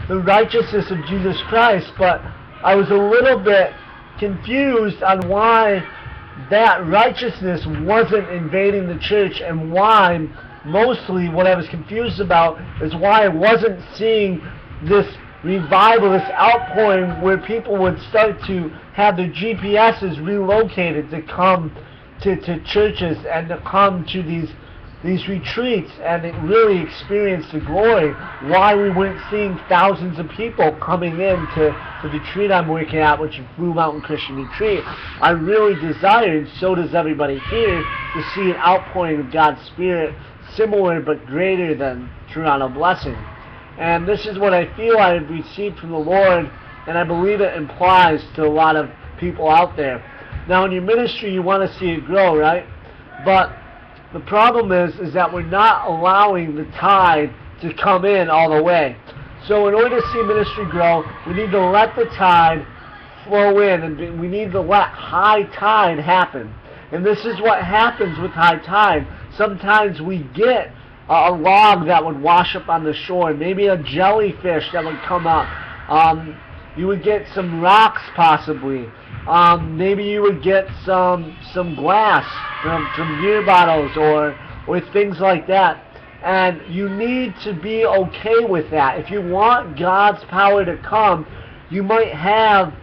the righteousness of Jesus Christ, but I was a little bit confused on why that righteousness wasn't invading the church, and why, mostly what I was confused about is why I wasn't seeing this revival, this outpouring where people would start to have their GPSs relocated to come to churches and to come to these retreats and really experience the glory. Why we weren't seeing thousands of people coming in to the retreat I'm working at, which is Blue Mountain Christian Retreat. I really desire, and so does everybody here, to see an outpouring of God's Spirit, similar but greater than Toronto Blessing. And this is what I feel I have received from the Lord, and I believe it implies to a lot of people out there. Now, in your ministry, you want to see it grow, right? But the problem is that we're not allowing the tide to come in all the way. So in order to see ministry grow, we need to let the tide flow in, and we need to let high tide happen. And this is what happens with high tide. Sometimes we get a log that would wash up on the shore, maybe a jellyfish that would come up. You would get some rocks possibly. Maybe you would get some glass from beer bottles or things like that. And you need to be okay with that. If you want God's power to come, you might have,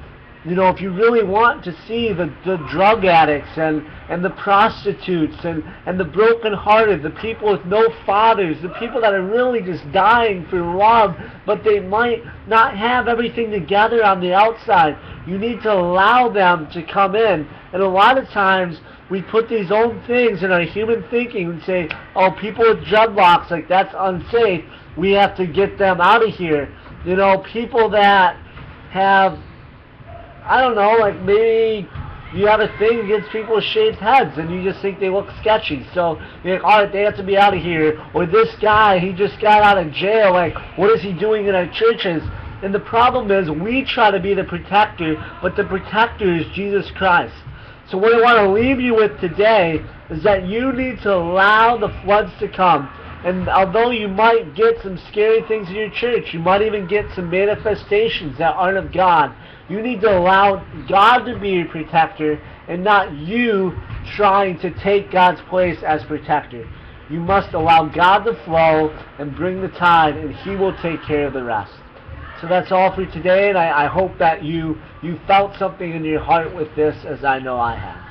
if you really want to see the drug addicts and the prostitutes and the brokenhearted, the people with no fathers, the people that are really just dying for love, but they might not have everything together on the outside, you need to allow them to come in. And a lot of times we put these own things in our human thinking and say, oh, people with dreadlocks, like that's unsafe, we have to get them out of here. People that have, I don't know, like maybe you have a thing against people with shaved heads and you just think they look sketchy. So you're like, all right, they have to be out of here. Or this guy, he just got out of jail. Like, what is he doing in our churches? And the problem is we try to be the protector, but the protector is Jesus Christ. So what I want to leave you with today is that you need to allow the floods to come. And although you might get some scary things in your church, you might even get some manifestations that aren't of God, you need to allow God to be your protector and not you trying to take God's place as protector. You must allow God to flow and bring the tide, and He will take care of the rest. So that's all for today, and I hope that you felt something in your heart with this, as I know I have.